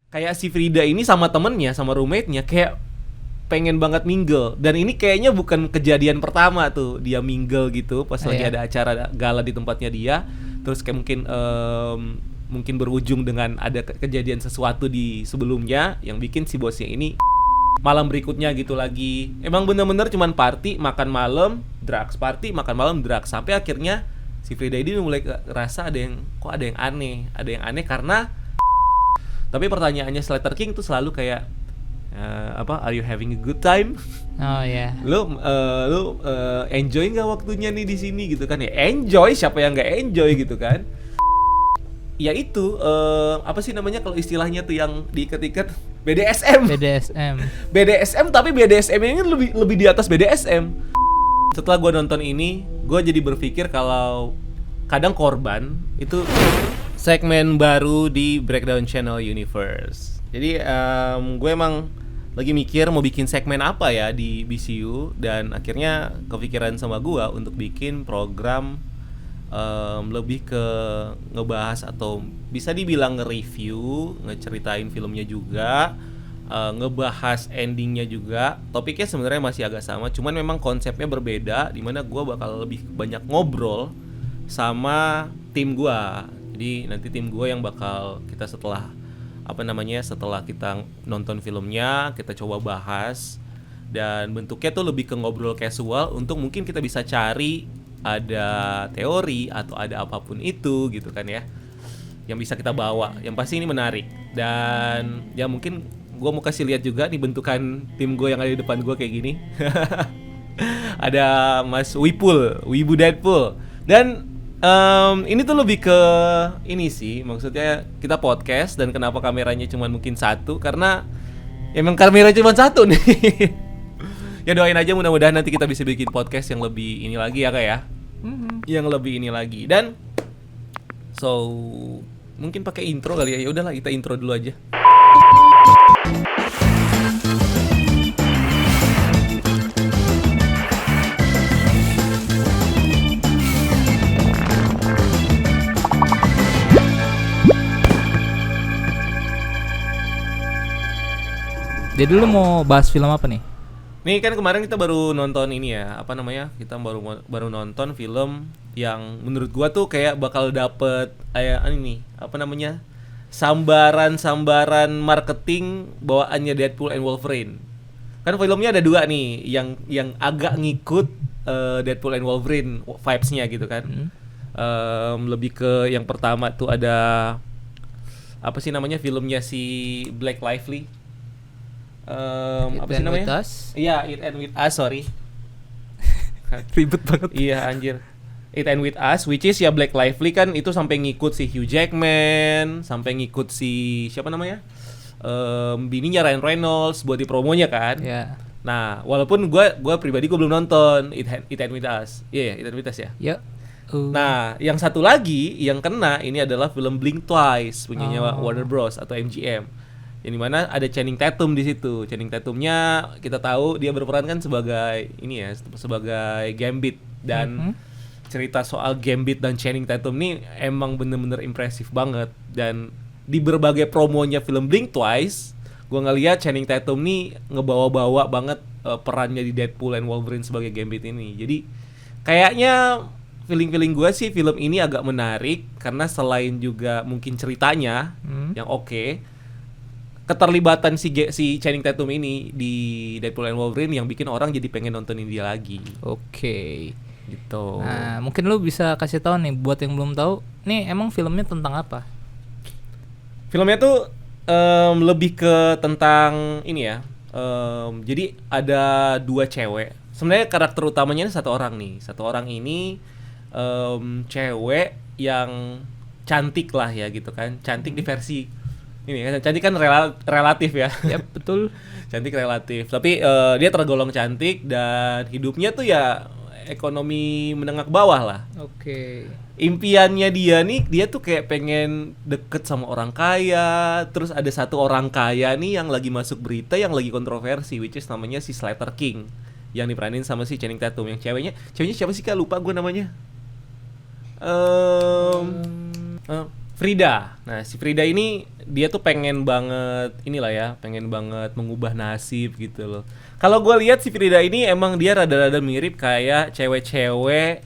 kayak si Frida ini sama temennya, sama roommate-nya kayak pengen banget mingle. Dan ini kayaknya bukan kejadian pertama tuh dia mingle gitu pas lagi Iya. ada acara gala di tempatnya dia. Terus kayak mungkin berujung dengan ada kejadian sesuatu di sebelumnya yang bikin si bosnya ini malam berikutnya gitu lagi. Emang bener-bener cuman party, makan malam, drugs, party, makan malam, drugs. Sampai akhirnya si Frida ini mulai ngerasa ada yang aneh karena tapi pertanyaannya Slater King tuh selalu kayak are you having a good time? Oh ya. Lu enjoy nggak waktunya nih di sini gitu kan ya? Enjoy, siapa yang nggak enjoy gitu kan? Ya itu apa sih namanya kalau istilahnya tuh yang diikat-ikat BDSM. BDSM tapi BDSM ini lebih di atas BDSM. Setelah gue nonton ini, gue jadi berpikir kalau kadang korban itu segmen baru di Breakdown Channel Universe. Jadi gue emang lagi mikir mau bikin segmen apa ya di BCU dan akhirnya kepikiran sama gue untuk bikin program lebih ke ngebahas atau bisa dibilang nge-review, ngeceritain filmnya juga, ngebahas endingnya juga. Topiknya sebenarnya masih agak sama, cuman memang konsepnya berbeda, dimana gue bakal lebih banyak ngobrol sama tim gue. Jadi nanti tim gue yang bakal kita setelah kita nonton filmnya, kita coba bahas. Dan bentuknya tuh lebih ke ngobrol casual untuk mungkin kita bisa cari ada teori atau ada apapun itu gitu kan ya, yang bisa kita bawa. Yang pasti ini menarik. Dan ya mungkin gue mau kasih lihat juga nih bentukan tim gue yang ada di depan gue kayak gini. Ada Mas Wibu Deadpool. Dan ini tuh lebih ke ini sih, maksudnya kita podcast dan kenapa kameranya cuma mungkin satu, karena emang kamera cuma satu nih. Ya doain aja mudah-mudahan nanti kita bisa bikin podcast yang lebih ini lagi ya kak ya. Yang lebih ini lagi. Dan so mungkin pakai intro kali ya. Ya udahlah kita intro dulu aja. Jadi lu mau bahas film apa nih? Nih kan kemarin kita baru nonton ini ya, apa namanya? Kita baru nonton film yang menurut gua tuh kayak bakal dapet kayak ini nih, apa namanya? Sambaran marketing bawaannya Deadpool and Wolverine. Kan filmnya ada dua nih, yang agak ngikut Deadpool and Wolverine vibes-nya gitu kan. Lebih ke yang pertama tuh ada apa sih namanya filmnya si Blake Lively. Apa sih namanya? Iya, It and With Us, sorry. Ribet banget. Iya anjir. It and With Us, which is ya Blake Lively kan itu sampai ngikut si Hugh Jackman, sampai ngikut si siapa namanya? Bininya Ryan Reynolds buat di promonya kan. Ya. Nah, walaupun gue pribadi gue belum nonton It and With Us. Iya, It and With Us ya. Ya. Nah, yang satu lagi yang kena ini adalah film Blink Twice punyanya Warner Bros atau MGM. Yang dimana ada Channing Tatum di situ. Channing Tatumnya kita tahu dia berperan kan sebagai ini ya, sebagai Gambit. Dan cerita soal Gambit dan Channing Tatum nih emang bener-bener impresif banget. Dan di berbagai promonya film Blink Twice, gue ngeliat Channing Tatum nih ngebawa-bawa banget perannya di Deadpool and Wolverine sebagai Gambit ini. Jadi kayaknya feeling gue sih film ini agak menarik karena selain juga mungkin ceritanya yang oke, keterlibatan si Channing Tatum ini di Deadpool and Wolverine yang bikin orang jadi pengen nontonin dia lagi. Oke. Gitu. Nah, mungkin lu bisa kasih tahu nih buat yang belum tahu, nih emang filmnya tentang apa? Filmnya tuh lebih ke tentang ini ya. Jadi ada dua cewek. Sebenarnya karakter utamanya satu orang nih. Satu orang ini cewek yang cantik lah ya gitu kan. Cantik di versi ini kan, cantik kan relatif ya. Ya betul. Cantik relatif. Tapi dia tergolong cantik dan hidupnya tuh ya ekonomi menengah ke bawah lah. Oke. Impiannya dia nih, dia tuh kayak pengen deket sama orang kaya. Terus ada satu orang kaya nih yang lagi masuk berita, yang lagi kontroversi, which is namanya si Slater King, yang diperanin sama si Channing Tatum. Yang ceweknya siapa sih kak? Lupa gue namanya. Frida. Nah, si Frida ini dia tuh pengen banget inilah ya, pengen banget mengubah nasib gitu loh. Kalau gue lihat si Frida ini emang dia rada-rada mirip kayak cewek-cewek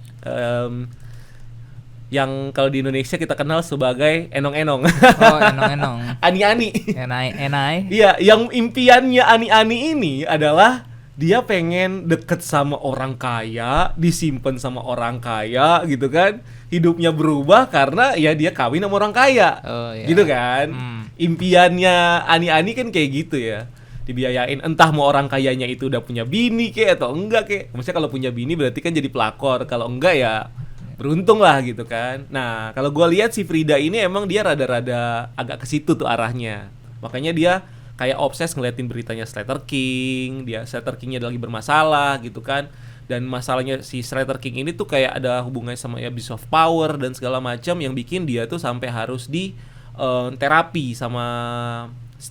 yang kalau di Indonesia kita kenal sebagai enong-enong. Oh, enong-enong. Ani-ani. Enai. Iya, yang impiannya Ani-ani ini adalah dia pengen deket sama orang kaya, disimpan sama orang kaya gitu kan. Hidupnya berubah karena ya dia kawin sama orang kaya. Oh, iya. Gitu kan. Impiannya Ani-ani kan kayak gitu ya. Dibiayain entah mau orang kayanya itu udah punya bini kek atau enggak kek. Maksudnya kalau punya bini berarti kan jadi pelakor. Kalau enggak ya beruntung lah gitu kan. Nah, kalau gue lihat si Frida ini emang dia rada-rada agak ke situ tuh arahnya. Makanya dia kayak obses ngeliatin beritanya Slater King. Dia Slater Kingnya lagi bermasalah gitu kan. Dan masalahnya si Slater King ini tuh kayak ada hubungannya sama abuse of power dan segala macam yang bikin dia tuh sampai harus di terapi sama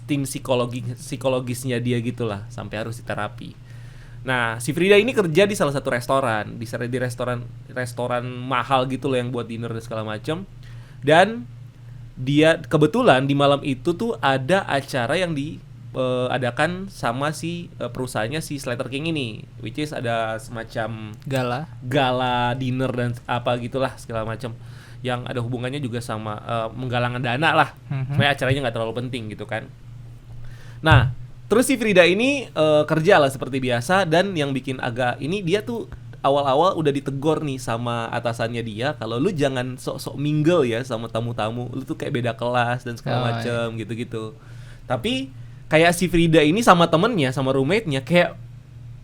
tim psikologisnya dia gitulah, sampai harus diterapi. Nah, si Frida ini kerja di salah satu restoran, di restoran mahal gitu loh yang buat dinner dan segala macam. Dan dia kebetulan di malam itu tuh ada acara yang diadakan sama si perusahaannya si Slater King ini, which is ada semacam gala dinner dan apa gitulah segala macam yang ada hubungannya juga sama menggalangan dana lah. Sebenarnya acaranya nggak terlalu penting gitu kan. Nah, terus si Frida ini kerja lah seperti biasa, dan yang bikin agak ini dia tuh awal-awal udah ditegor nih sama atasannya dia kalau lu jangan sok-sok mingle ya sama tamu-tamu, lu tuh kayak beda kelas dan segala macem gitu-gitu. Tapi kayak si Frida ini sama temennya, sama roommate-nya kayak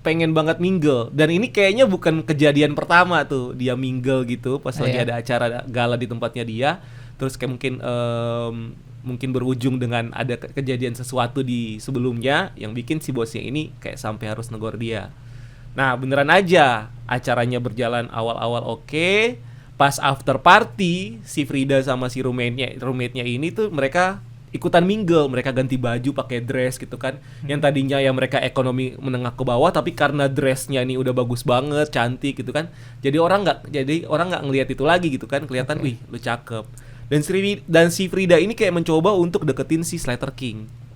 pengen banget mingle, dan ini kayaknya bukan kejadian pertama tuh dia mingle gitu pas lagi ada acara gala di tempatnya dia, terus kayak mungkin berujung dengan ada kejadian sesuatu di sebelumnya yang bikin si bosnya ini kayak sampai harus negor dia. Nah, beneran aja acaranya berjalan awal-awal oke. Pas after party si Frida sama si roommate-nya ini tuh mereka ikutan mingle, mereka ganti baju pakai dress gitu kan. Yang tadinya ya mereka ekonomi menengah ke bawah, tapi karena dressnya ini udah bagus banget, cantik gitu kan. Jadi orang nggak ngelihat itu lagi gitu kan, kelihatan wih lu cakep. Dan si Frida ini kayak mencoba untuk deketin si Slater King.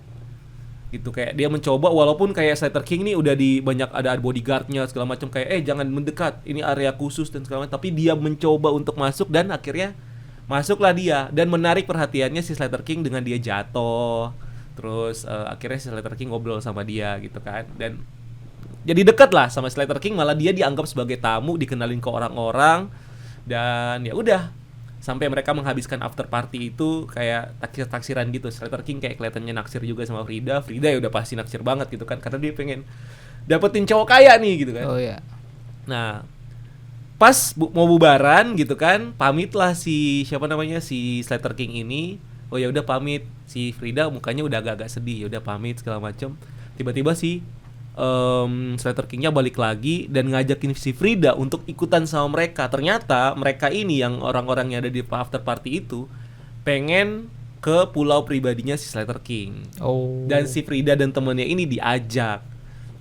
Gitu, kayak dia mencoba walaupun kayak Slater King nih udah di banyak ada bodyguardnya segala macam, kayak jangan mendekat, ini area khusus dan segala macam, tapi dia mencoba untuk masuk dan akhirnya masuklah dia dan menarik perhatiannya si Slater King dengan dia jatuh. Terus akhirnya si Slater King ngobrol sama dia gitu kan, dan jadi dekat lah sama Slater King, malah dia dianggap sebagai tamu, dikenalin ke orang-orang, dan ya udah sampai mereka menghabiskan after party itu kayak taksir-taksiran gitu. Slater King kayak kelihatannya naksir juga sama Frida ya udah pasti naksir banget gitu kan, karena dia pengen dapetin cowok kaya nih gitu kan. Oh iya. Nah, pas mau bubaran gitu kan, pamitlah si Slater King ini. Oh ya udah pamit, si Frida mukanya udah agak-agak sedih, ya udah pamit segala macam. Tiba-tiba si Slater King-nya balik lagi dan ngajakin si Frida untuk ikutan sama mereka. Ternyata mereka ini yang orang-orang yang ada di after party itu pengen ke pulau pribadinya si Slater King. Oh. Dan si Frida dan temennya ini diajak.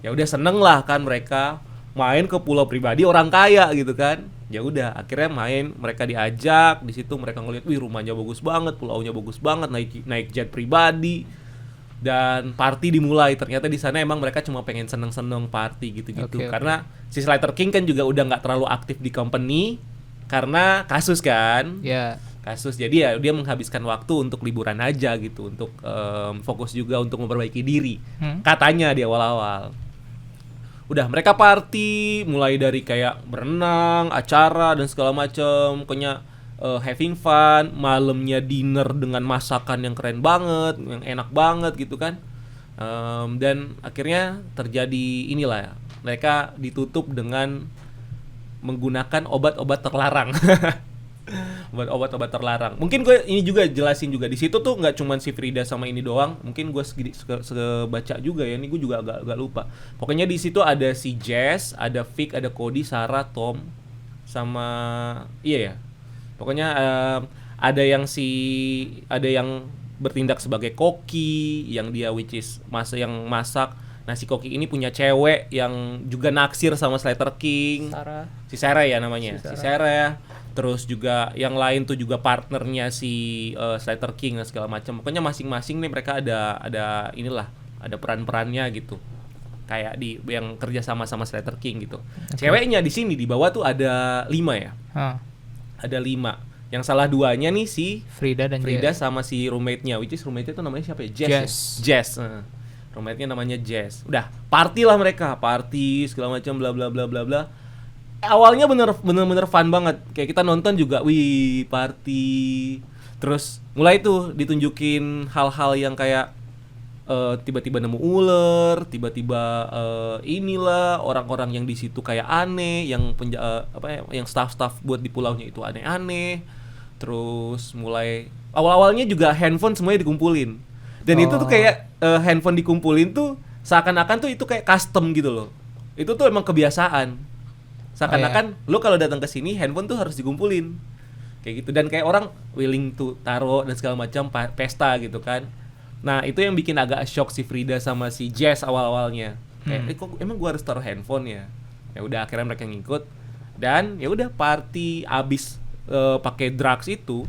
Ya udah seneng lah kan mereka main ke pulau pribadi orang kaya gitu kan. Ya udah akhirnya mereka diajak, di situ mereka ngeliat wih rumahnya bagus banget, pulaunya bagus banget, naik jet pribadi. Dan party dimulai. Ternyata di sana emang mereka cuma pengen seneng-seneng party gitu-gitu. Karena si Slater King kan juga udah nggak terlalu aktif di company karena kasus kan. Kasus, jadi ya dia menghabiskan waktu untuk liburan aja gitu, untuk fokus juga untuk memperbaiki diri. Katanya di awal-awal. Udah mereka party mulai dari kayak berenang, acara dan segala macem, pokoknya having fun, malamnya dinner dengan masakan yang keren banget, yang enak banget gitu kan. Dan akhirnya terjadi inilah ya, mereka ditutup dengan menggunakan obat-obat terlarang. Obat-obat terlarang. Mungkin gue ini juga jelasin juga di situ tuh nggak cuma si Frida sama ini doang. Mungkin gue sebaca juga ya. Ini gue juga agak lupa. Pokoknya di situ ada si Jess, ada Vic, ada Cody, Sarah, Tom, sama iya ya. Pokoknya ada yang bertindak sebagai koki, yang dia which is yang masak. Nah si koki ini punya cewek yang juga naksir sama Slater King. Si Sarah ya namanya. Si Sarah. Terus juga yang lain tuh juga partnernya si Slater King dan segala macam. Pokoknya masing-masing nih mereka ada inilah, ada peran-perannya gitu. Kayak di yang kerja sama Slater King gitu. Ceweknya di sini di bawah tuh ada 5 ya. Ada 5. Yang salah 2-nya nih si Frida dan Frida Jess. sama si roommate-nya. Which is roommate-nya tuh namanya siapa ya? Jess. Ya? Jess. Roommate-nya namanya Jess. Udah, party lah mereka, party segala macam bla bla bla bla bla. Awalnya bener fun banget. Kayak kita nonton juga, wih, party. Terus mulai tuh ditunjukin hal-hal yang kayak tiba-tiba nemu ular, tiba-tiba inilah orang-orang yang di situ kayak aneh, yang yang staff-staff buat di pulaunya itu aneh-aneh. Terus mulai awal-awalnya juga handphone semuanya dikumpulin. Dan itu tuh kayak handphone dikumpulin tuh seakan-akan tuh itu kayak custom gitu loh. Itu tuh emang kebiasaan. Seakan-akan lo kalau datang ke sini handphone tuh harus dikumpulin. Kayak gitu, dan kayak orang willing to taruh dan segala macam pesta gitu kan. Nah, itu yang bikin agak shock si Frida sama si Jess awal-awalnya. Kayak kok emang gua harus taruh handphone ya? Ya udah akhirnya mereka ngikut dan ya udah party abis pakai drugs itu.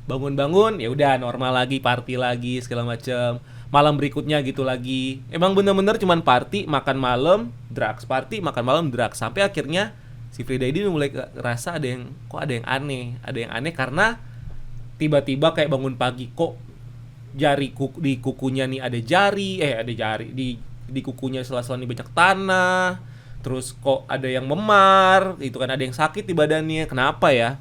Bangun-bangun ya udah normal lagi, party lagi segala macam. Malam berikutnya gitu lagi. Emang bener-bener cuman party, makan malam, drugs, party, makan malam, drugs. Sampai akhirnya si Frida ini mulai ngerasa ada yang aneh karena tiba-tiba kayak bangun pagi kok di kukunya nih ada jari di kukunya sela-sela nih banyak tanah. Terus kok ada yang memar, itu kan ada yang sakit di badannya. Kenapa ya?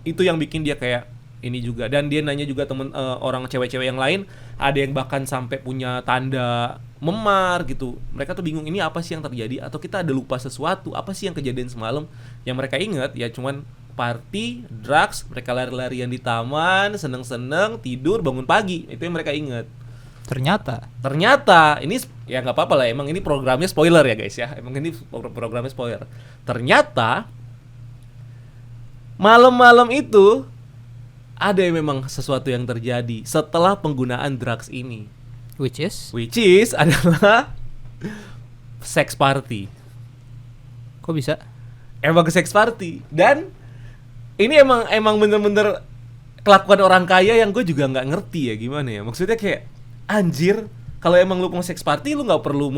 Itu yang bikin dia kayak ini juga. Dan dia nanya juga temen orang cewek-cewek yang lain, ada yang bahkan sampai punya tanda memar gitu. Mereka tuh bingung, ini apa sih yang terjadi, atau kita ada lupa sesuatu, apa sih yang kejadian semalam. Yang mereka ingat ya cuman party, drugs, mereka lari-larian di taman, seneng-seneng, tidur, bangun pagi. Itu yang mereka ingat. Ternyata ini ya nggak apa-apa lah, emang ini programnya spoiler ya guys ya. Emang ini programnya spoiler. Ternyata malam-malam itu ada memang sesuatu yang terjadi setelah penggunaan drugs ini. Which is adalah sex party. Kok bisa? Emang ke sex party. Dan ini emang bener-bener kelakuan orang kaya yang gue juga nggak ngerti ya gimana ya. Maksudnya kayak anjir, kalau emang lu mau sex party lu nggak perlu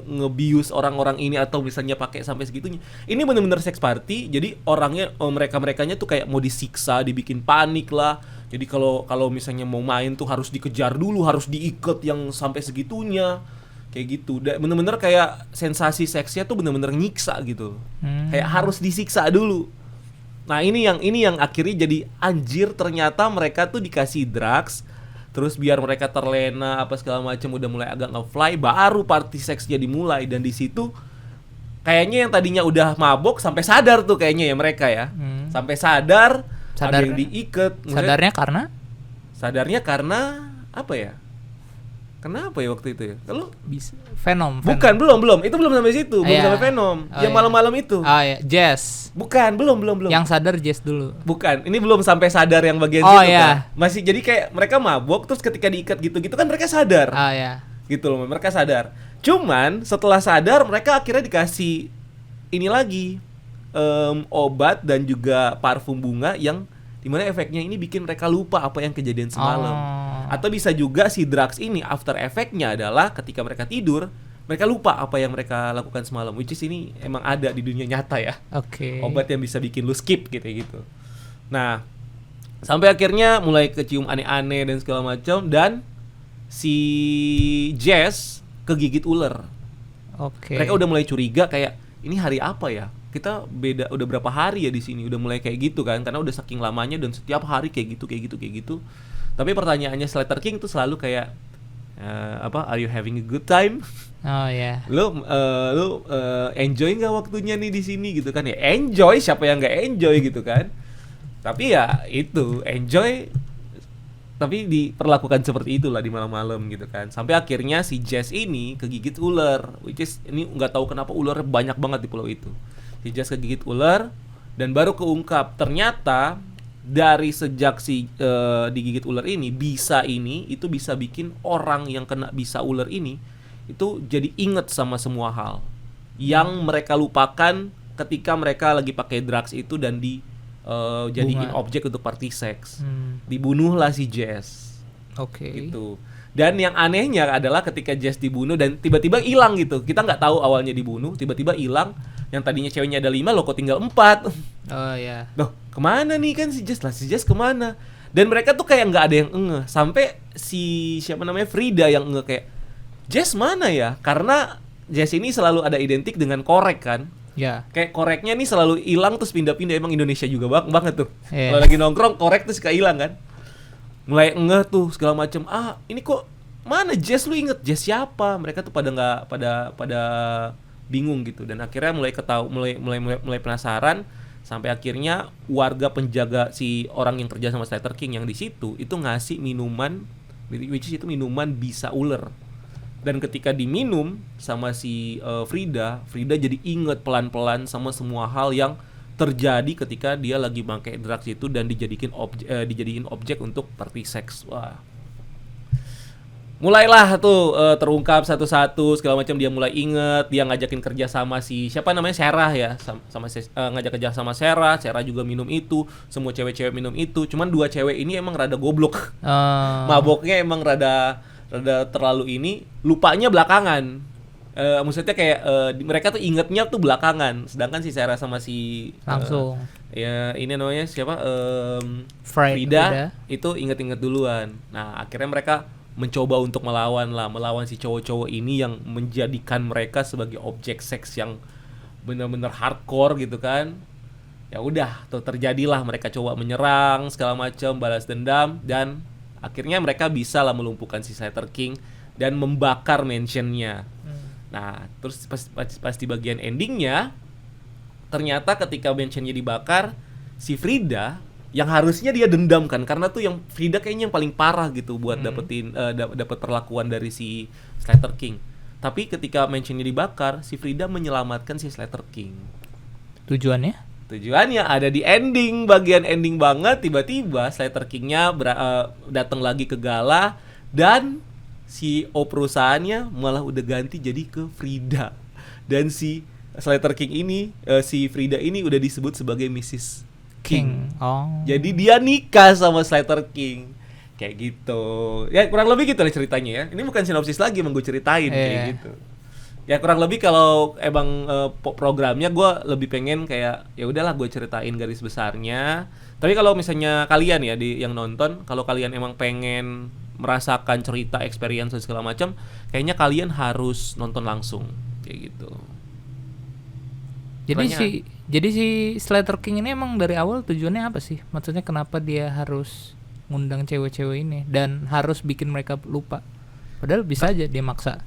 nge-bius orang-orang ini atau misalnya pakai sampai segitunya. Ini bener-bener sex party, jadi orangnya mereka-merekanya tuh kayak mau disiksa, dibikin panik lah. Jadi kalau misalnya mau main tuh harus dikejar dulu, harus diikat yang sampai segitunya. Kayak gitu. Bener-bener kayak sensasi seksnya tuh bener-bener nyiksa gitu. Kayak harus disiksa dulu. Nah, ini yang akhirnya jadi anjir, ternyata mereka tuh dikasih drugs. Terus biar mereka terlena apa segala macam, udah mulai agak nge-fly, baru party seksnya dimulai. Dan di situ kayaknya yang tadinya udah mabok sampai sadar tuh kayaknya ya mereka ya. Sampai sadar, ada yang diikat. Sadarnya karena apa ya? Kenapa ya waktu itu ya? Kalau bisa Venom. Bukan, belum. Itu belum sampai situ, belum sampai Venom. Yang malam-malam itu. Jess. Bukan, belum. Yang sadar Jess dulu. Bukan, ini belum sampai sadar yang bagian situ kan. Masih jadi kayak mereka mabok terus ketika diikat gitu kan mereka sadar. Gitu loh, mereka sadar. Cuman setelah sadar mereka akhirnya dikasih ini lagi obat dan juga parfum bunga yang dimana efeknya ini bikin mereka lupa apa yang kejadian semalam. Atau bisa juga si drugs ini after efeknya adalah ketika mereka tidur mereka lupa apa yang mereka lakukan semalam. Which is ini emang ada di dunia nyata ya. Obat yang bisa bikin lu skip gitu. Nah, sampai akhirnya mulai kecium aneh-aneh dan segala macam, dan si Jess kegigit ular. Mereka udah mulai curiga kayak ini hari apa ya? Kita beda udah berapa hari ya di sini, udah mulai kayak gitu kan, karena udah saking lamanya dan setiap hari kayak gitu. Tapi pertanyaannya Slater King tuh selalu kayak are you having a good time? Lu enjoy nggak waktunya nih di sini gitu kan ya? Enjoy, siapa yang nggak enjoy gitu kan? Tapi ya itu enjoy, tapi diperlakukan seperti itulah di malam-malam gitu kan. Sampai akhirnya si Jess ini kegigit ular, which is ini nggak tahu kenapa ularnya banyak banget di pulau itu. Si Jess kegigit ular dan baru keungkap ternyata dari sejak si digigit ular ini itu bisa bikin orang yang kena bisa ular ini itu jadi inget sama semua hal yang mereka lupakan ketika mereka lagi pakai drugs itu dan jadiin Bunga. objek untuk party sex. Dibunuhlah si Jess. Oke. Gitu. Dan yang anehnya adalah ketika Jess dibunuh dan tiba-tiba hilang gitu. Kita nggak tahu awalnya dibunuh, tiba-tiba hilang. Yang tadinya ceweknya ada 5, loh kok tinggal 4. Oh ya. Loh, kemana nih kan si Jess kemana? Dan mereka tuh kayak nggak ada yang ngeh. Sampai si siapa namanya Frida yang ngeh kayak, Jess mana ya? Karena Jess ini selalu ada identik dengan korek kan. Ya. Kayak koreknya nih selalu hilang terus pindah-pindah. Emang Indonesia juga banget tuh. Iya. Kalau lagi nongkrong korek tuh suka hilang kan. Mulai ngeh tuh segala macam. Ini kok mana Jess, lu inget Jess siapa? Mereka tuh pada bingung gitu, dan akhirnya mulai penasaran, sampai akhirnya warga penjaga si orang yang kerja sama Slater King yang di situ itu ngasih minuman, which is itu minuman bisa ular. Dan ketika diminum sama si Frida jadi inget pelan-pelan sama semua hal yang terjadi ketika dia lagi pakai drugs itu dan dijadiin objek untuk party sex. Wah. Mulailah tuh terungkap satu-satu segala macam, dia mulai inget, dia ngajakin kerja sama si siapa namanya Sarah ya, ngajak kerja sama Sarah juga minum itu, semua cewek-cewek minum itu, cuman 2 cewek ini emang rada goblok. Maboknya emang rada terlalu ini, lupanya belakangan. Maksudnya kayak mereka tuh ingetnya tuh belakangan, sedangkan si Sarah sama si Langsung. ya ini namanya siapa Frida itu inget-inget duluan. Nah akhirnya mereka mencoba untuk melawan si cowok-cowok ini yang menjadikan mereka sebagai objek seks yang benar-benar hardcore gitu kan. Ya udah tuh terjadilah, mereka coba menyerang segala macam, balas dendam, dan akhirnya mereka bisa lah melumpuhkan si Slater King dan membakar mansionnya. Nah terus pas di bagian endingnya, ternyata ketika mansionnya dibakar, si Frida yang harusnya dia dendam kan, karena tuh yang Frida kayaknya yang paling parah gitu buat dapat perlakuan dari si Slater King. Tapi ketika mansionnya dibakar, si Frida menyelamatkan si Slater King. Tujuannya Ada di bagian ending banget. Tiba-tiba Slater King-nya datang lagi ke Gala, dan CEO perusahaannya malah udah ganti jadi ke Frida. Dan si Slater King ini, si Frida ini udah disebut sebagai Mrs. King. Oh. Jadi dia nikah sama Slater King. Kayak gitu. Ya kurang lebih gitu lah ceritanya ya. Ini bukan sinopsis lagi, emang gue ceritain kayak gitu. Ya kurang lebih kalau emang programnya gue lebih pengen kayak ya udahlah gue ceritain garis besarnya. Tapi kalau misalnya kalian ya yang nonton, kalau kalian emang pengen merasakan cerita, experience dan segala macam, kayaknya kalian harus nonton langsung kayak gitu. Jadi si Slater King ini emang dari awal tujuannya apa sih? Maksudnya kenapa dia harus ngundang cewek-cewek ini dan harus bikin mereka lupa? Padahal bisa aja dia maksa.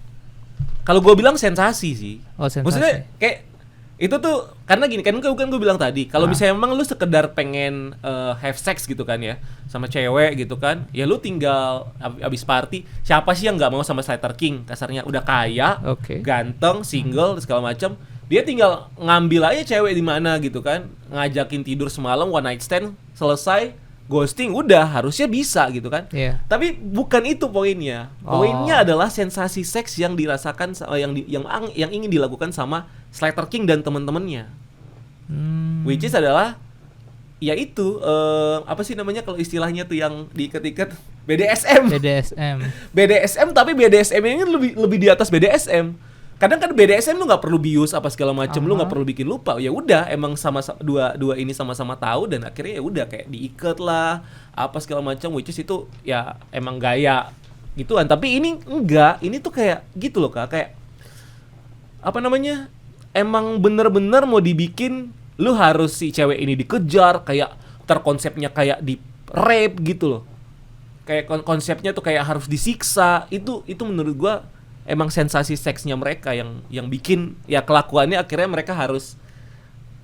Kalau gue bilang sensasi sih. Oh, sensasi. Maksudnya kayak itu tuh karena gini kan gue bilang tadi, kalau misalnya emang lu sekedar pengen have sex gitu kan ya sama cewek gitu kan, ya lu tinggal abis party, siapa sih yang nggak mau sama Slater King? Kasarnya udah kaya, ganteng, single segala macam. Dia tinggal ngambil aja cewek di mana gitu kan, ngajakin tidur semalam, one night stand, selesai, ghosting, udah harusnya bisa gitu kan. Tapi bukan itu poinnya. Poinnya adalah sensasi seks yang dirasakan yang ingin dilakukan sama Slater King dan teman-temannya. Which is adalah yaitu apa sih namanya kalau istilahnya tuh yang diikat-ikat, BDSM. BDSM, tapi BDSM ini lebih di atas BDSM. Kadang kan BDSM lu nggak perlu bius apa segala macam, lu nggak perlu bikin lupa. Ya udah, emang dua ini sama-sama tahu, dan akhirnya ya udah kayak diikat lah apa segala macam, which is itu ya emang gaya gituan. Tapi ini enggak, ini tuh kayak gitu loh Kak, kayak apa namanya? Emang bener-bener mau dibikin lu harus si cewek ini dikejar, kayak terkonsepnya kayak di rape gitu loh. Kayak konsepnya tuh kayak harus disiksa. Itu menurut gua emang sensasi seksnya mereka yang bikin ya kelakuannya akhirnya mereka harus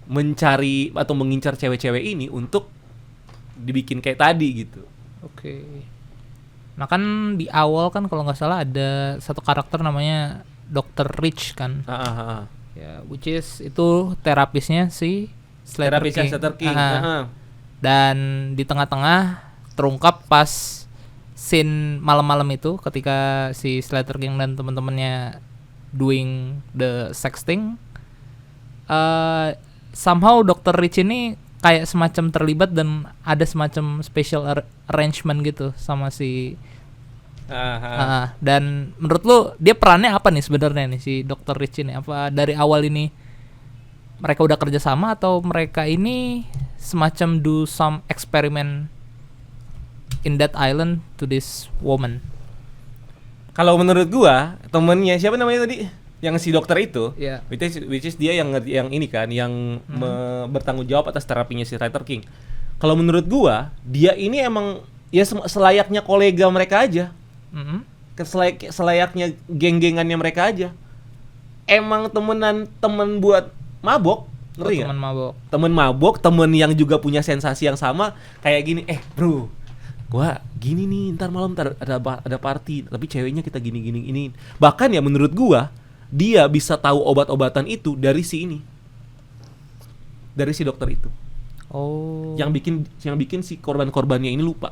mencari atau mengincar cewek-cewek ini untuk dibikin kayak tadi gitu. Nah kan di awal kan kalau nggak salah ada satu karakter namanya Dr. Rich kan. Ya, which is itu terapisnya si Slater King. Dan di tengah-tengah terungkap pas scene malam-malam itu ketika si Slater King dan teman-temannya doing the sexting, somehow Dr. Rich ini kayak semacam terlibat dan ada semacam special arrangement gitu sama si dan menurut lu dia perannya apa nih sebenarnya nih si Dr. Rich ini? Apa dari awal ini mereka udah kerja sama atau mereka ini semacam do some experiment in that island to this woman? Kalau menurut gua temennya siapa namanya tadi? Yang si dokter itu, yeah. which is dia yang ini kan, yang bertanggung jawab atas terapinya si Slater King. Kalau menurut gua, dia ini emang ya selayaknya kolega mereka aja, selayaknya geng-gengannya mereka aja. Emang temen buat mabok, ngerti nggak? Temen mabok, temen yang juga punya sensasi yang sama, kayak gini, bro, gua gini nih, ntar malam ada party, tapi ceweknya kita gini ini. Bahkan ya menurut gua, dia bisa tahu obat-obatan itu dari si dokter itu. Oh. Yang bikin si korban-korbannya ini lupa.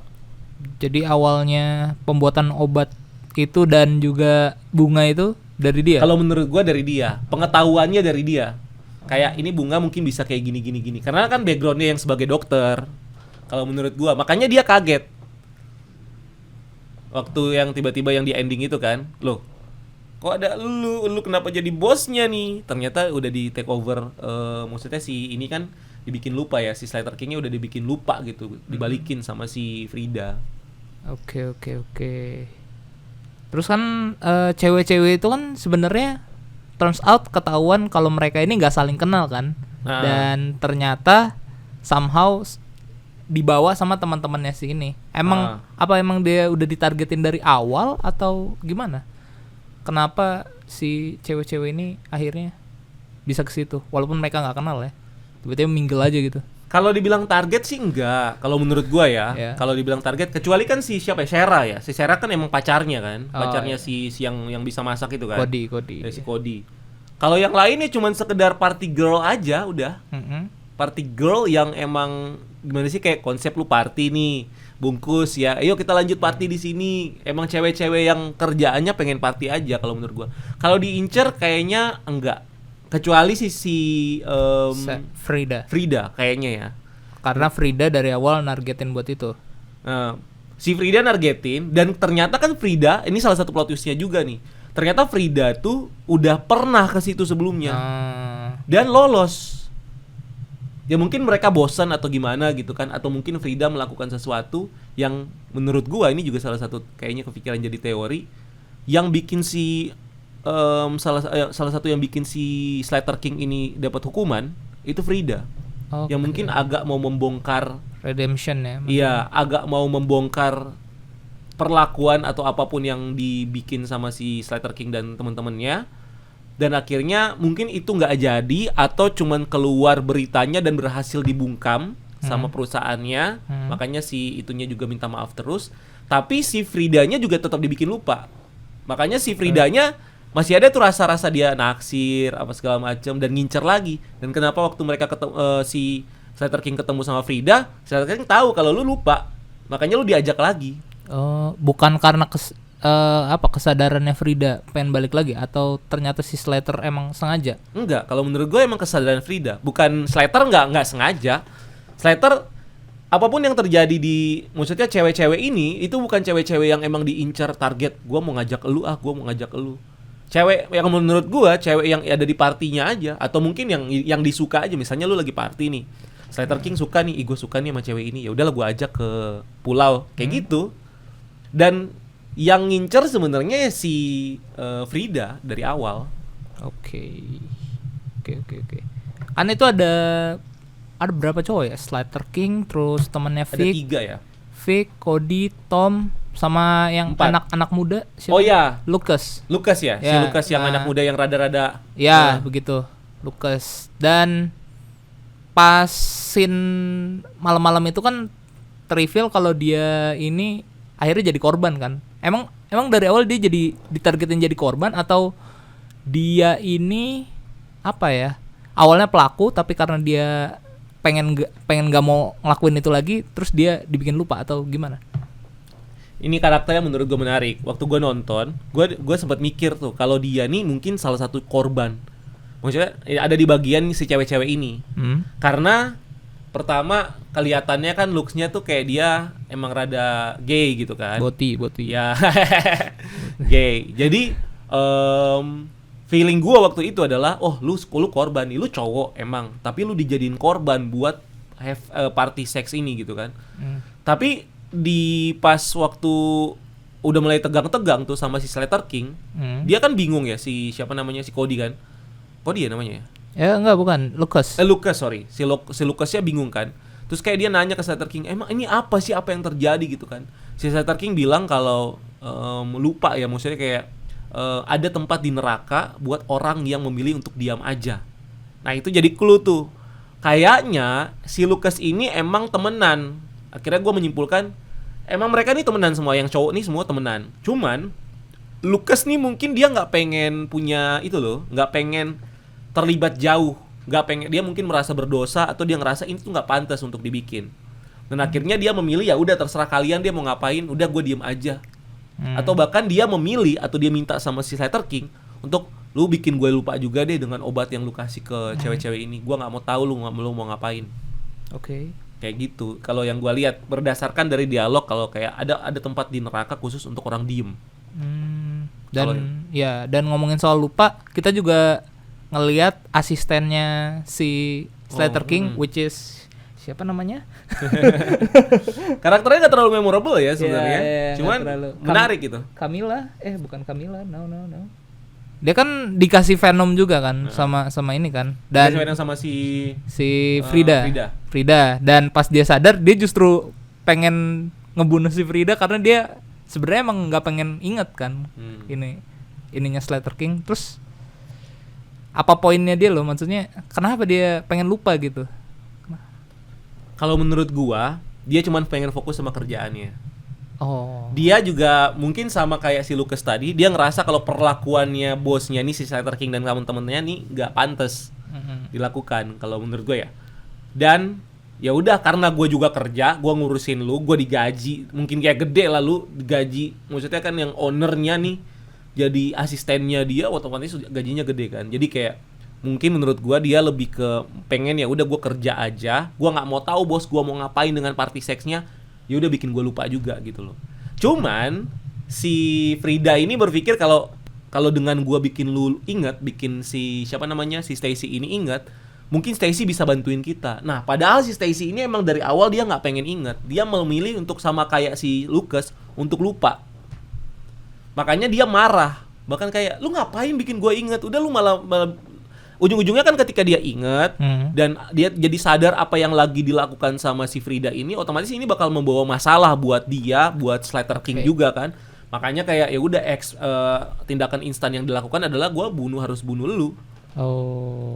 Jadi awalnya pembuatan obat itu dan juga bunga itu dari dia. Kalau menurut gua dari dia, pengetahuannya dari dia. Kayak ini bunga mungkin bisa kayak gini. Karena kan backgroundnya yang sebagai dokter. Kalau menurut gua, makanya dia kaget. Waktu yang tiba-tiba yang di ending itu kan, loh, kok ada lu kenapa jadi bosnya nih? Ternyata udah di take over, maksudnya si ini kan dibikin lupa ya, si Slater King-nya udah dibikin lupa gitu, dibalikin sama si Frida. Oke. Terus kan cewek-cewek itu kan sebenarnya turns out ketahuan kalau mereka ini nggak saling kenal kan, dan ternyata somehow dibawa sama teman-temannya si ini. Emang emang dia udah ditargetin dari awal atau gimana? Kenapa si cewek-cewek ini akhirnya bisa ke situ walaupun mereka nggak kenal ya? Tiba-tiba mingle aja gitu. Kalau dibilang target sih enggak. Kalau menurut gua ya, kalau dibilang target, kecuali kan si siapa ya, Shera ya. Si Shera kan emang pacarnya kan, pacarnya si yang bisa masak itu kan. Cody. Si Cody. Kalau yang lainnya cuman sekedar party girl aja udah. Party girl yang emang gimana sih, kayak konsep lu party nih, bungkus ya, ayo kita lanjut party di sini. Emang cewek-cewek yang kerjaannya pengen party aja kalau menurut gua. Kalau diincer kayaknya enggak. Kecuali si Frida kayaknya ya. Karena Frida dari awal nargetin buat itu. Si Frida nargetin, dan ternyata kan Frida, ini salah satu plot twist-nya juga nih. Ternyata Frida tuh udah pernah ke situ sebelumnya. Dan lolos. Ya mungkin mereka bosan atau gimana gitu kan, atau mungkin Frida melakukan sesuatu yang menurut gua ini juga salah satu kayaknya kepikiran jadi teori yang bikin si salah satu yang bikin si Slater King ini dapat hukuman itu Frida. Yang mungkin agak mau membongkar redemption ya. Iya, agak mau membongkar perlakuan atau apapun yang dibikin sama si Slater King dan teman-temannya. Dan akhirnya mungkin itu nggak jadi, atau cuman keluar beritanya dan berhasil dibungkam sama perusahaannya. Makanya si itunya juga minta maaf terus. Tapi si Fridanya juga tetap dibikin lupa. Makanya si Fridanya masih ada tuh rasa-rasa dia naksir apa segala macam dan ngincer lagi. Dan kenapa waktu mereka si Slater King ketemu sama Frida, Slater King tahu kalau lu lupa, makanya lu diajak lagi. Bukan karena kesadarannya Frida pengen balik lagi, atau ternyata si Slater emang sengaja? Enggak, kalau menurut gue emang kesadaran Frida, bukan Slater nggak sengaja. Slater apapun yang terjadi maksudnya cewek-cewek ini itu bukan cewek-cewek yang emang diincar target. Gue mau ngajak elu. Cewek yang menurut gua, cewek yang ada di partinya aja, atau mungkin yang disuka aja. Misalnya lu lagi party nih, Slater King suka nih, gue suka nih sama cewek ini, ya udahlah gua ajak ke pulau kayak gitu. Dan yang ngincer sebenarnya si Frida dari awal. Oke. Kan itu ada berapa cowok ya? Slater King, terus temennya Vic. Ada 3 ya. Vic, Cody, Tom, sama yang 4. anak muda siapa? Oh ya, Lucas ya? Si Lucas yang anak muda yang rada-rada begitu, Lucas. Dan pas scene malam-malam itu kan terreveal kalau dia ini akhirnya jadi korban kan. Emang dari awal dia jadi ditargetin jadi korban, atau dia ini apa ya, awalnya pelaku tapi karena dia pengen nggak mau ngelakuin itu lagi, terus dia dibikin lupa, atau gimana? Ini karakternya menurut gue menarik. Waktu gue nonton, gue sempat mikir tuh kalau dia nih mungkin salah satu korban. Maksudnya ada di bagian si cewek-cewek ini. Karena pertama kelihatannya kan looks-nya tuh kayak dia emang rada gay gitu kan. Boti. Ya. Gay. Jadi feeling gua waktu itu adalah lu korban nih, lu cowok emang, tapi lu dijadiin korban buat party sex ini gitu kan. Tapi di pas waktu udah mulai tegang-tegang tuh sama si Slater King, dia kan bingung ya, si siapa namanya, si Cody kan. Cody ya namanya ya? Ya enggak, bukan, Lucas. Lucas, sorry. Si Lucasnya bingung kan. Terus kayak dia nanya ke Slater King, emang ini apa sih, apa yang terjadi gitu kan. Si Slater King bilang kalau lupa ya, maksudnya kayak ada tempat di neraka buat orang yang memilih untuk diam aja. Nah itu jadi clue tuh. Kayaknya si Lucas ini emang temenan. Akhirnya gue menyimpulkan, emang mereka nih temenan semua, yang cowok nih semua temenan. Cuman Lucas nih mungkin dia nggak pengen punya itu loh, nggak pengen terlibat jauh, nggak pengen, dia mungkin merasa berdosa atau dia ngerasa ini tuh nggak pantas untuk dibikin. Dan akhirnya dia memilih ya udah terserah kalian dia mau ngapain, udah gue diem aja. Atau bahkan dia memilih atau dia minta sama si Slater King untuk lu bikin gue lupa juga deh dengan obat yang lu kasih ke cewek-cewek ini. Gue nggak mau tahu lu mau ngapain. Oke. Kayak gitu. Kalau yang gue lihat berdasarkan dari dialog, kalau kayak ada tempat di neraka khusus untuk orang diem. Dan ngomongin soal lupa, kita juga ngelihat asistennya si Slater King, which is siapa namanya? Karakternya nggak terlalu memorable ya sebenarnya, cuman menarik gitu. Camilla, bukan Camilla, no. Dia kan dikasih Venom juga kan, sama ini kan, dan Venom sama si Frida. Dan pas dia sadar, dia justru pengen ngebunuh si Frida karena dia sebenarnya emang nggak pengen inget kan ininya Slater King. Terus apa poinnya dia loh, maksudnya kenapa dia pengen lupa gitu? Kalau menurut gua, dia cuma pengen fokus sama kerjaannya. Dia juga mungkin sama kayak si Lucas tadi, dia ngerasa kalau perlakuannya bosnya nih si Slater King dan teman-temannya nih nggak pantas dilakukan kalau menurut gua ya. Dan ya udah, karena gua juga kerja, gua ngurusin lu, gua digaji, mungkin kayak gede lah lu digaji. Maksudnya kan yang ownernya nih jadi asistennya dia, otomatis gajinya gede kan. Jadi kayak mungkin menurut gua dia lebih ke pengen ya udah gua kerja aja, gua nggak mau tahu bos gua mau ngapain dengan party seksnya, ya udah bikin gua lupa juga gitu loh. Cuman si Frida ini berpikir kalau dengan gua bikin lu ingat, bikin si siapa namanya si Stacy ini ingat, mungkin Stacy bisa bantuin kita. Nah padahal si Stacy ini emang dari awal dia nggak pengen ingat, dia memilih untuk sama kayak si Lucas untuk lupa. Makanya dia marah, bahkan kayak lu ngapain bikin gue inget, udah lu malah ujung-ujungnya kan ketika dia inget dan dia jadi sadar apa yang lagi dilakukan sama si Frida ini, otomatis ini bakal membawa masalah buat dia, buat Slater King juga kan. Makanya kayak ya udah tindakan instan yang dilakukan adalah gue harus bunuh lu.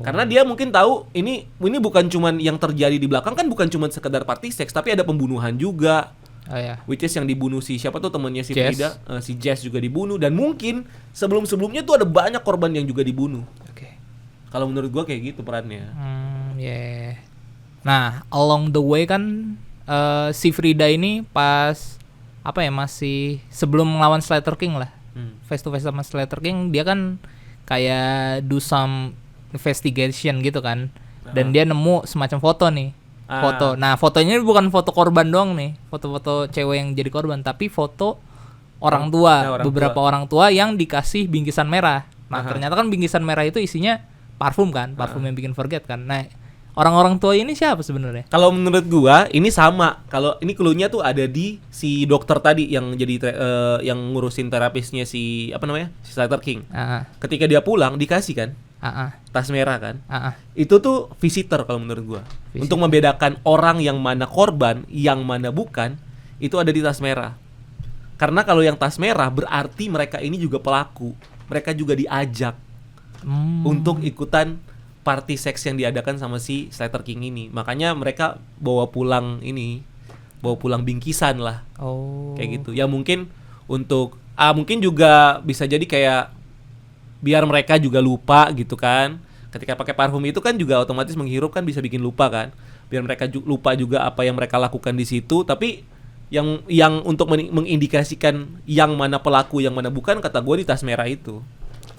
Karena dia mungkin tahu ini bukan cuman yang terjadi di belakang, kan bukan cuman sekedar party sex, tapi ada pembunuhan juga. Which is yang dibunuh si siapa tuh temannya si Frida, si Jess juga dibunuh, dan mungkin sebelumnya tuh ada banyak korban yang juga dibunuh. Kalau menurut gua kayak gitu perannya. Nah, along the way kan si Frida ini pas masih sebelum melawan Slater King lah, face to face sama Slater King, dia kan kayak do some investigation gitu kan, dan dia nemu semacam foto nih. Nah fotonya bukan foto korban doang nih, foto-foto cewek yang jadi korban, tapi foto orang tua, beberapa orang tua yang dikasih bingkisan merah. Nah ternyata kan bingkisan merah itu isinya parfum kan, parfum yang bikin forget kan. Nah orang-orang tua ini siapa sebenarnya? Kalau menurut gua ini sama. Kalau ini cluenya tuh ada di si dokter tadi yang jadi yang ngurusin terapisnya si si Slater King. Ketika dia pulang dikasih kan tas merah kan. Itu tuh visitor kalau menurut gua. Untuk membedakan orang yang mana korban, yang mana bukan, itu ada di tas merah. Karena kalau yang tas merah berarti mereka ini juga pelaku. Mereka juga diajak untuk ikutan party seks yang diadakan sama si Slater King ini. Makanya mereka bawa pulang bingkisan lah. Kayak gitu. Ya mungkin untuk mungkin juga bisa jadi kayak biar mereka juga lupa gitu kan. Ketika pakai parfum itu kan juga otomatis menghirup kan bisa bikin lupa kan. Biar mereka lupa juga apa yang mereka lakukan di situ. Tapi yang untuk mengindikasikan yang mana pelaku yang mana bukan, kata gue di tas merah itu.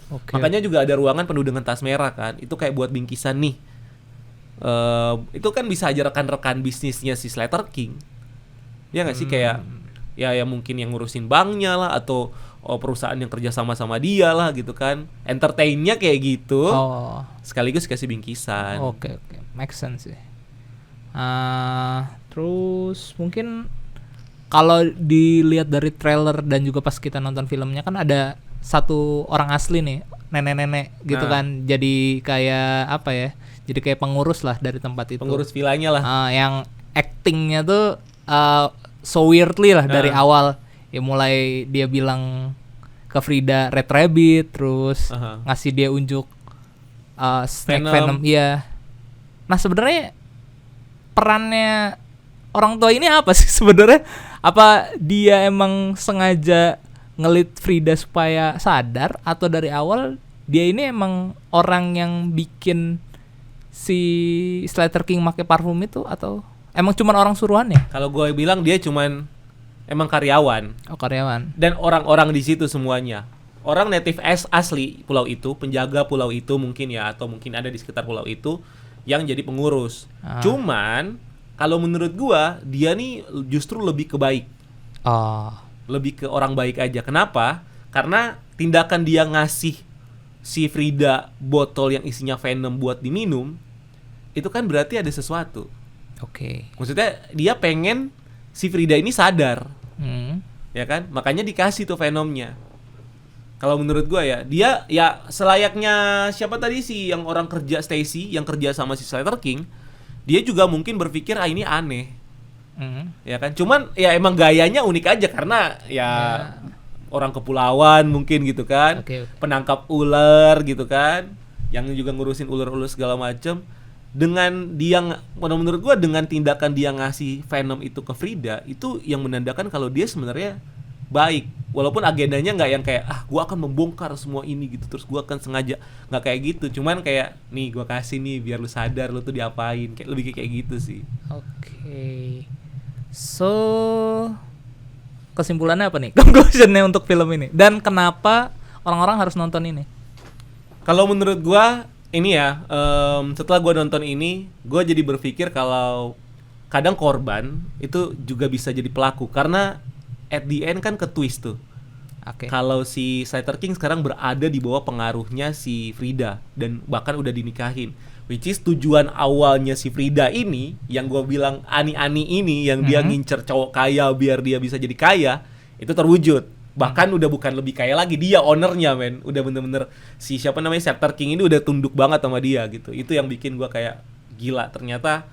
Makanya juga ada ruangan penuh dengan tas merah kan. Itu kayak buat bingkisan nih. Itu kan bisa aja rekan-rekan bisnisnya si Slater King. Ya nggak sih, kayak ya mungkin yang ngurusin banknya lah, atau perusahaan yang kerja sama dia lah gitu kan. Entertainnya kayak gitu. Sekaligus kasih bingkisan. Oke. Make sense sih. Terus mungkin kalau dilihat dari trailer dan juga pas kita nonton filmnya kan ada satu orang asli nih, nenek-nenek gitu kan, jadi kayak apa ya? Jadi kayak pengurus lah dari tempat itu. Pengurus vilanya lah. Yang actingnya tuh so weirdly lah dari awal. Ya mulai dia bilang ke Frida Red Rabbit, terus ngasih dia unjuk Snake Venom. Iya. Nah sebenarnya perannya orang tua ini apa sih sebenarnya? Apa dia emang sengaja ngelit Frida supaya sadar, atau dari awal dia ini emang orang yang bikin si Slater King pakai parfum itu, atau emang cuman orang suruhannya? Kalau gue bilang dia cuman emang karyawan. Karyawan. Dan orang-orang di situ semuanya orang native asli pulau itu, penjaga pulau itu mungkin ya, atau mungkin ada di sekitar pulau itu yang jadi pengurus. Cuman kalau menurut gua dia nih justru lebih ke baik. Lebih ke orang baik aja. Kenapa? Karena tindakan dia ngasih si Frida botol yang isinya venom buat diminum, itu kan berarti ada sesuatu. Maksudnya dia pengen si Frida ini sadar. Ya kan? Makanya dikasih tuh venomnya. Kalau menurut gua ya, dia ya selayaknya siapa tadi sih yang orang kerja, Stacy yang kerja sama si Slater King, dia juga mungkin berpikir ini aneh. Ya kan? Cuman ya emang gayanya unik aja karena ya orang kepulauan mungkin gitu kan. Penangkap ular gitu kan, yang juga ngurusin ular-ular segala macem. Dengan dia, menurut gua dengan tindakan dia ngasih venom itu ke Frida, itu yang menandakan kalau dia sebenarnya baik. Walaupun agendanya nggak yang kayak gua akan membongkar semua ini gitu, terus gua akan sengaja, nggak kayak gitu. Cuman kayak nih gua kasih nih biar lu sadar lu tuh diapain, kayak lebih kayak gitu sih. So kesimpulannya apa nih? Conclusionnya untuk film ini, dan kenapa orang-orang harus nonton ini? Kalau menurut gua ini ya, setelah gue nonton ini, gue jadi berpikir kalau kadang korban itu juga bisa jadi pelaku. Karena at the end kan ke twist tuh. Kalau si Slater King sekarang berada di bawah pengaruhnya si Frida, dan bahkan udah dinikahin. Which is tujuan awalnya si Frida ini, yang gue bilang ani-ani ini, yang dia ngincer cowok kaya biar dia bisa jadi kaya, itu terwujud. Bahkan udah bukan lebih kaya lagi, dia ownernya men. Udah bener-bener si siapa namanya Slater King ini udah tunduk banget sama dia gitu. Itu yang bikin gue kayak gila, ternyata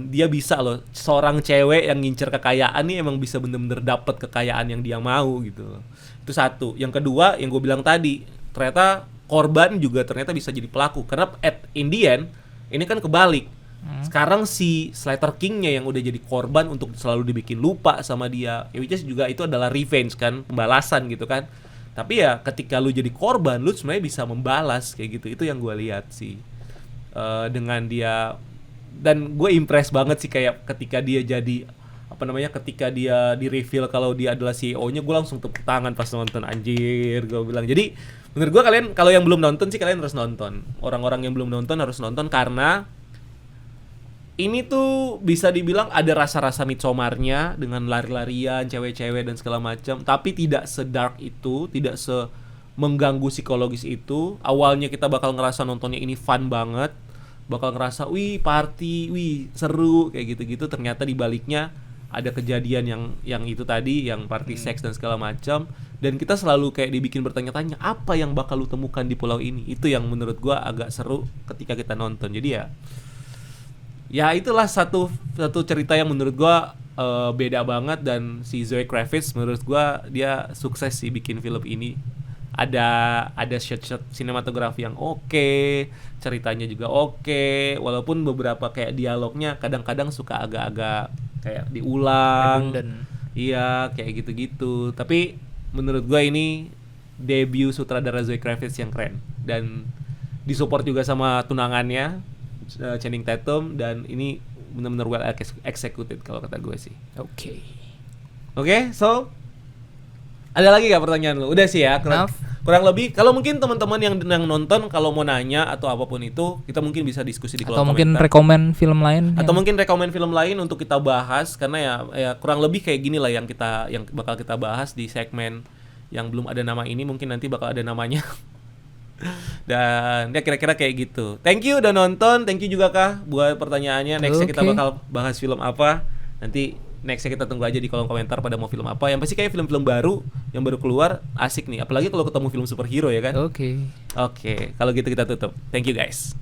dia bisa loh, seorang cewek yang ngincer kekayaan nih emang bisa bener-bener dapet kekayaan yang dia mau gitu. Itu satu. Yang kedua yang gue bilang tadi, ternyata korban juga ternyata bisa jadi pelaku. Karena in the end ini kan kebalik. Sekarang si Slater King-nya yang udah jadi korban untuk selalu dibikin lupa sama dia. Ya which is juga itu adalah revenge kan, pembalasan gitu kan. Tapi ya ketika lu jadi korban, lu sebenarnya bisa membalas kayak gitu. Itu yang gue lihat sih. Dengan dia, dan gue impress banget sih kayak ketika dia jadi ketika dia di reveal kalau dia adalah CEO-nya, gue langsung tepuk tangan pas nonton, anjir gue bilang. Jadi menurut gue kalian kalau yang belum nonton sih kalian harus nonton. Orang-orang yang belum nonton harus nonton karena ini tuh bisa dibilang ada rasa-rasa Midsommar-nya dengan lari-larian, cewek-cewek dan segala macam, tapi tidak sedark itu, tidak mengganggu psikologis itu. Awalnya kita bakal ngerasa nontonnya ini fun banget, bakal ngerasa wih party, wih seru kayak gitu-gitu. Ternyata di baliknya ada kejadian yang itu tadi, yang party seks dan segala macam. Dan kita selalu kayak dibikin bertanya-tanya apa yang bakal lu temukan di pulau ini. Itu yang menurut gua agak seru ketika kita nonton. Jadi ya itulah satu cerita yang menurut gua beda banget, dan si Zoe Kravitz menurut gua dia sukses sih bikin film ini. Ada shot sinematografi yang oke, ceritanya juga oke, walaupun beberapa kayak dialognya kadang-kadang suka agak-agak kayak diulang. Iya, kayak gitu-gitu. Tapi menurut gua ini debut sutradara Zoe Kravitz yang keren, dan disupport juga sama tunangannya Channing Tatum, dan ini benar-benar well executed kalau kata gue sih. Oke, so Ada lagi gak pertanyaan lu? Udah sih ya, kurang lebih. Kalau mungkin teman-teman yang nonton kalau mau nanya atau apapun itu, kita mungkin bisa diskusi di kolom komentar. Atau mungkin rekomen film lain. Atau mungkin rekomen film lain untuk kita bahas, karena ya kurang lebih kayak gini lah yang bakal kita bahas di segmen yang belum ada nama ini. Mungkin nanti bakal ada namanya. Dan ya kira-kira kayak gitu. Thank you udah nonton, thank you juga Kak buat pertanyaannya. Nextnya kita bakal bahas film apa. Nanti nextnya kita tunggu aja di kolom komentar pada mau film apa. Yang pasti kayak film-film baru yang baru keluar asik nih. Apalagi kalau ketemu film superhero ya kan. Oke. Kalau gitu kita tutup. Thank you guys.